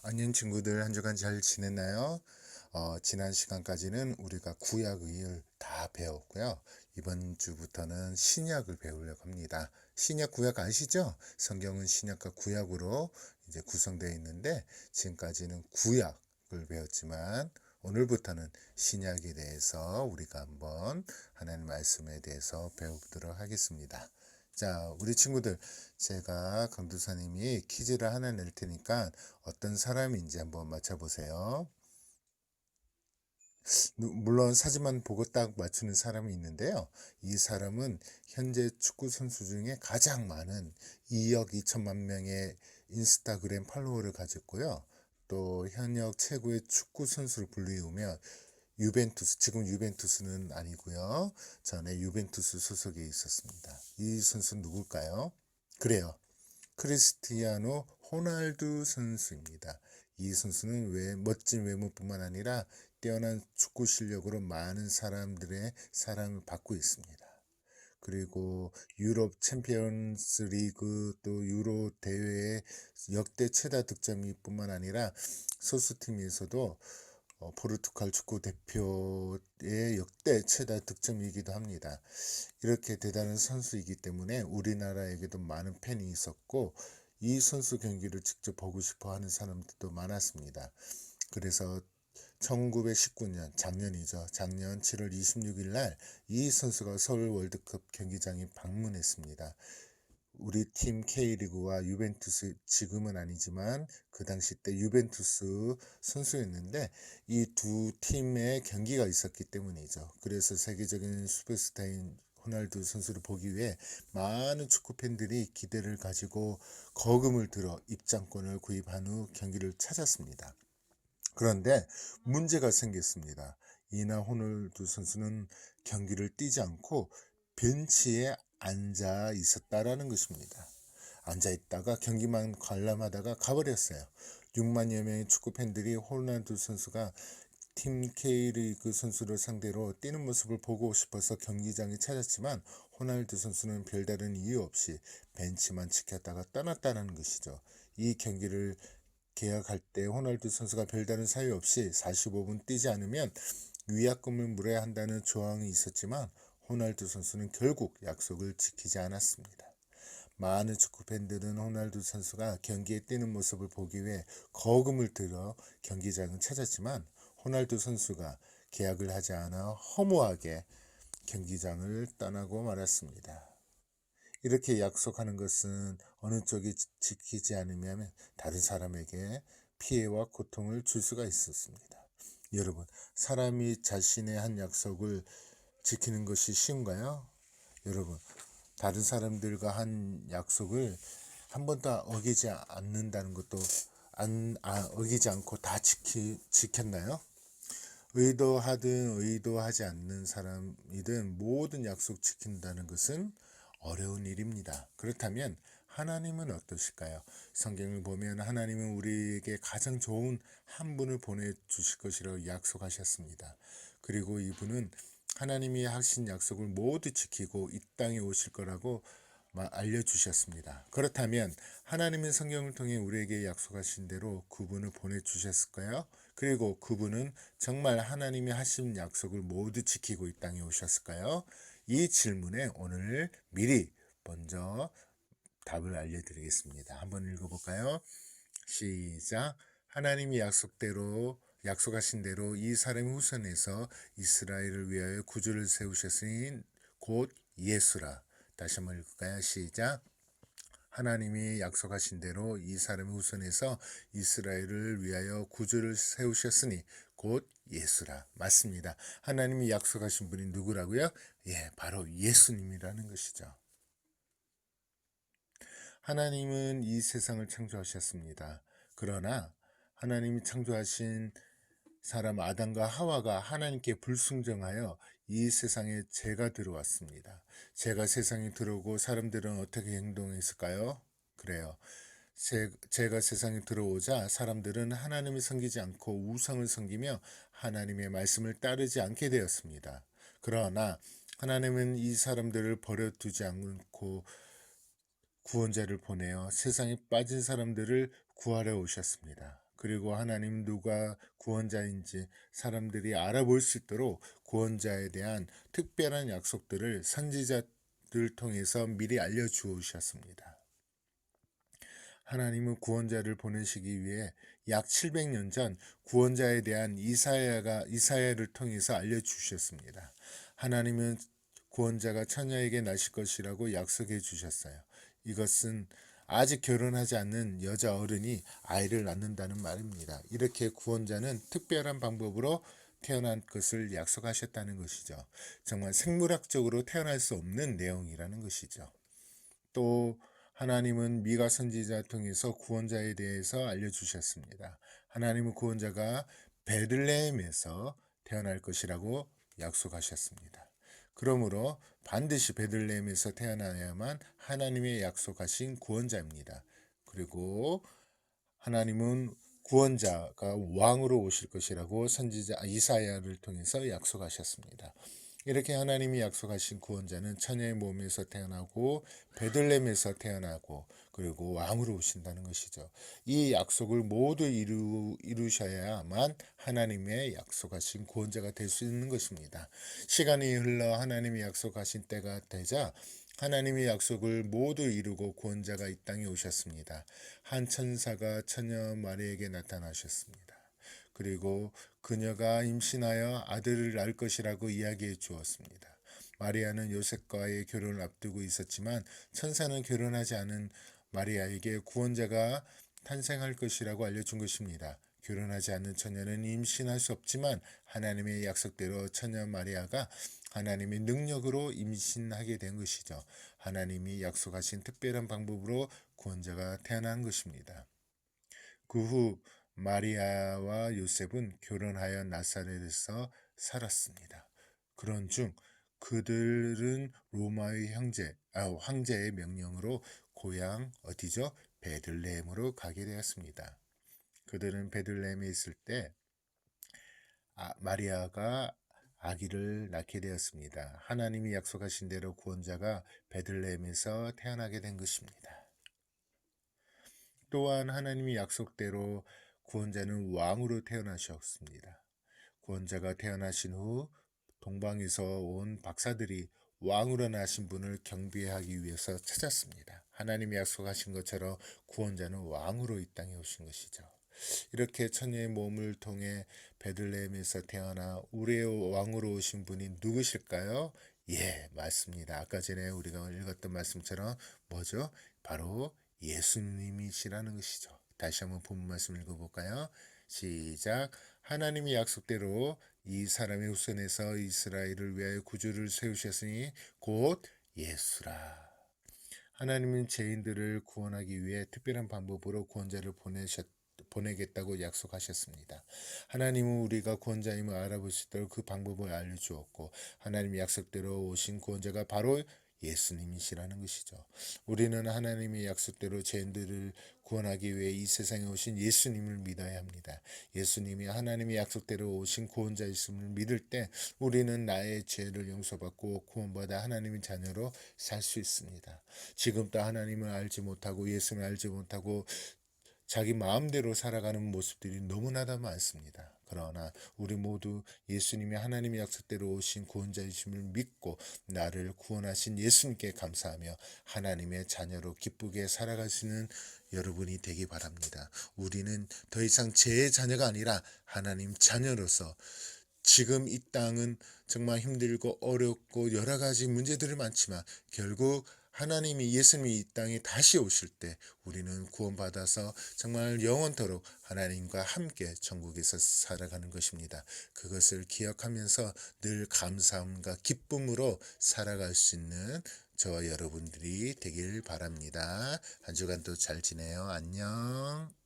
안녕 친구들, 한 주간 잘 지냈나요? 지난 시간까지는 우리가 구약을 다 배웠고요. 이번 주부터는 신약을 배우려고 합니다. 신약 구약 아시죠? 성경은 신약과 구약으로 이제 구성되어 있는데 지금까지는 구약을 배웠지만 오늘부터는 신약에 대해서 우리가 한번 하나님 말씀에 대해서 배워보도록 하겠습니다. 자, 우리 친구들, 제가 강도사님이 퀴즈를 하나 낼 테니까 어떤 사람인지 한번 맞춰보세요. 물론 사진만 보고 딱 맞추는 사람이 있는데요. 이 사람은 현재 축구 선수 중에 가장 많은 2억 2천만 명의 인스타그램 팔로워를 가졌고요. 또 현역 최고의 축구 선수를 불리우며 유벤투스, 지금 유벤투스는 아니고요. 전에 유벤투스 소속에 있었습니다. 이 선수는 누굴까요? 그래요. 크리스티아노 호날두 선수입니다. 이 선수는 멋진 외모뿐만 아니라 뛰어난 축구 실력으로 많은 사람들의 사랑을 받고 있습니다. 그리고 유럽 챔피언스 리그 또 유로 대회의 역대 최다 득점이 뿐만 아니라 소수팀에서도 포르투갈 축구 대표의 역대 최다 득점이기도 합니다. 이렇게 대단한 선수이기 때문에 우리나라에게도 많은 팬이 있었고 이 선수 경기를 직접 보고 싶어 하는 사람들도 많았습니다. 그래서 1919년 작년이죠. 작년 7월 26일 날 이 선수가 서울 월드컵 경기장에 방문했습니다. 우리 팀 K리그와 유벤투스, 지금은 아니지만 그 당시 때 유벤투스 선수였는데 이 두 팀의 경기가 있었기 때문이죠. 그래서 세계적인 슈퍼스타인 호날두 선수를 보기 위해 많은 축구 팬들이 기대를 가지고 거금을 들어 입장권을 구입한 후 경기를 찾았습니다. 그런데 문제가 생겼습니다. 이나 호날두 선수는 경기를 뛰지 않고 벤치에 앉아 있었다라는 것입니다. 앉아 있다가 경기만 관람하다가 가버렸어요. 6만여 명의 축구 팬들이 호날두 선수가 팀 K리그 선수를 상대로 뛰는 모습을 보고 싶어서 경기장에 찾았지만 호날두 선수는 별다른 이유 없이 벤치만 지켰다가 떠났다는 것이죠. 이 경기를 계약할 때 호날두 선수가 별다른 사유 없이 45분 뛰지 않으면 위약금을 물어야 한다는 조항이 있었지만 호날두 선수는 결국 약속을 지키지 않았습니다. 많은 축구 팬들은 호날두 선수가 경기에 뛰는 모습을 보기 위해 거금을 들여 경기장을 찾았지만 호날두 선수가 계약을 하지 않아 허무하게 경기장을 떠나고 말았습니다. 이렇게 약속하는 것은 어느 쪽이 지키지 않으면 다른 사람에게 피해와 고통을 줄 수가 있었습니다. 여러분, 사람이 자신의 한 약속을 지키는 것이 쉬운가요? 여러분, 다른 사람들과 한 약속을 한 번도 어기지 않는다는 것도 어기지 않고 다 지켰나요? 의도하든 의도하지 않는 사람이든 모든 약속 지킨다는 것은 어려운 일입니다. 그렇다면 하나님은 어떠실까요? 성경을 보면 하나님은 우리에게 가장 좋은 한 분을 보내주실 것이라고 약속하셨습니다. 그리고 이분은 하나님이 하신 약속을 모두 지키고 이 땅에 오실 거라고 알려주셨습니다. 그렇다면 하나님은 성경을 통해 우리에게 약속하신 대로 그분을 보내주셨을까요? 그리고 그분은 정말 하나님이 하신 약속을 모두 지키고 이 땅에 오셨을까요? 이 질문에 오늘 미리 먼저 답을 알려드리겠습니다. 한번 읽어볼까요? 시작. 하나님이 약속하신 대로 이 사람의 후손에서 이스라엘을 위하여 구주를 세우셨으니 곧 예수라. 다시 한번 읽을까요? 시작. 하나님이 약속하신 대로 이 사람의 후손에서 이스라엘을 위하여 구주를 세우셨으니 곧 예수라. 맞습니다. 하나님이 약속하신 분이 누구라고요? 예, 바로 예수님이라는 것이죠. 하나님은 이 세상을 창조하셨습니다. 그러나 하나님이 창조하신 사람 아담과 하와가 하나님께 불순종하여 이 세상에 죄가 들어왔습니다. 죄가 세상에 들어오고 사람들은 어떻게 행동했을까요? 그래요. 죄가 세상에 들어오자 사람들은 하나님을 섬기지 않고 우상을 섬기며 하나님의 말씀을 따르지 않게 되었습니다. 그러나 하나님은 이 사람들을 버려두지 않고 구원자를 보내어 세상에 빠진 사람들을 구하러 오셨습니다. 그리고 하나님 누가 구원자인지 사람들이 알아볼 수 있도록 구원자에 대한 특별한 약속들을 선지자들 통해서 미리 알려주셨습니다. 하나님은 구원자를 보내시기 위해 약 700년 전 구원자에 대한 이사야를 통해서 알려주셨습니다. 하나님은 구원자가 처녀에게 나실 것이라고 약속해 주셨어요. 이것은 아직 결혼하지 않는 여자 어른이 아이를 낳는다는 말입니다. 이렇게 구원자는 특별한 방법으로 태어난 것을 약속하셨다는 것이죠. 정말 생물학적으로 태어날 수 없는 내용이라는 것이죠. 또 하나님은 미가 선지자 통해서 구원자에 대해서 알려주셨습니다. 하나님은 구원자가 베들레헴에서 태어날 것이라고 약속하셨습니다. 그러므로 반드시 베들레헴에서 태어나야만 하나님의 약속하신 구원자입니다. 그리고 하나님은 구원자가 왕으로 오실 것이라고 선지자 이사야를 통해서 약속하셨습니다. 이렇게 하나님이 약속하신 구원자는 처녀의 몸에서 태어나고 베들레헴에서 태어나고 그리고 왕으로 오신다는 것이죠. 이 약속을 모두 이루셔야만 하나님의 약속하신 구원자가 될 수 있는 것입니다. 시간이 흘러 하나님이 약속하신 때가 되자 하나님의 약속을 모두 이루고 구원자가 이 땅에 오셨습니다. 한 천사가 처녀 마리에게 나타나셨습니다. 그리고 그녀가 임신하여 아들을 낳을 것이라고 이야기해 주었습니다. 마리아는 요셉과의 결혼을 앞두고 있었지만 천사는 결혼하지 않은 마리아에게 구원자가 탄생할 것이라고 알려준 것입니다. 결혼하지 않는 처녀는 임신할 수 없지만 하나님의 약속대로 처녀 마리아가 하나님의 능력으로 임신하게 된 것이죠. 하나님이 약속하신 특별한 방법으로 구원자가 태어난 것입니다. 그 후 마리아와 요셉은 결혼하여 나사렛에서 살았습니다. 그런 중 그들은 로마의 황제의 명령으로 고향 어디죠? 베들레헴으로 가게 되었습니다. 그들은 베들레헴에 있을 때 마리아가 아기를 낳게 되었습니다. 하나님이 약속하신 대로 구원자가 베들레헴에서 태어나게 된 것입니다. 또한 하나님이 약속대로 구원자는 왕으로 태어나셨습니다. 구원자가 태어나신 후 동방에서 온 박사들이 왕으로 나신 분을 경배하기 위해서 찾았습니다. 하나님이 약속하신 것처럼 구원자는 왕으로 이 땅에 오신 것이죠. 이렇게 처녀의 몸을 통해 베들레헴에서 태어나 우리의 왕으로 오신 분이 누구실까요? 예, 맞습니다. 아까 전에 우리가 읽었던 말씀처럼 뭐죠? 바로 예수님이시라는 것이죠. 다시 한번 본문 말씀 읽어볼까요? 시작. 하나님이 약속대로 이 사람의 후손에서 이스라엘을 위하여 구주를 세우셨으니 곧 예수라. 하나님은 죄인들을 구원하기 위해 특별한 방법으로 구원자를 보내겠다고 약속하셨습니다. 하나님은 우리가 구원자임을 알아볼 수 있도록 그 방법을 알려주었고 하나님 약속대로 오신 구원자가 바로 예수님이시라는 것이죠. 우리는 하나님의 약속대로 죄인들을 구원하기 위해 이 세상에 오신 예수님을 믿어야 합니다. 예수님이 하나님의 약속대로 오신 구원자이심을 믿을 때 우리는 나의 죄를 용서받고 구원받아 하나님의 자녀로 살 수 있습니다. 지금도 하나님을 알지 못하고 예수님을 알지 못하고 자기 마음대로 살아가는 모습들이 너무나도 많습니다. 그러나 우리 모두 예수님이 하나님의 약속대로 오신 구원자이심을 믿고 나를 구원하신 예수님께 감사하며 하나님의 자녀로 기쁘게 살아가시는 여러분이 되기 바랍니다. 우리는 더 이상 제 자녀가 아니라 하나님 자녀로서 지금 이 땅은 정말 힘들고 어렵고 여러 가지 문제들이 많지만 결국 하나님이 예수님이 이 땅에 다시 오실 때 우리는 구원받아서 정말 영원토록 하나님과 함께 천국에서 살아가는 것입니다. 그것을 기억하면서 늘 감사함과 기쁨으로 살아갈 수 있는 저와 여러분들이 되길 바랍니다. 한 주간도 잘 지내요. 안녕.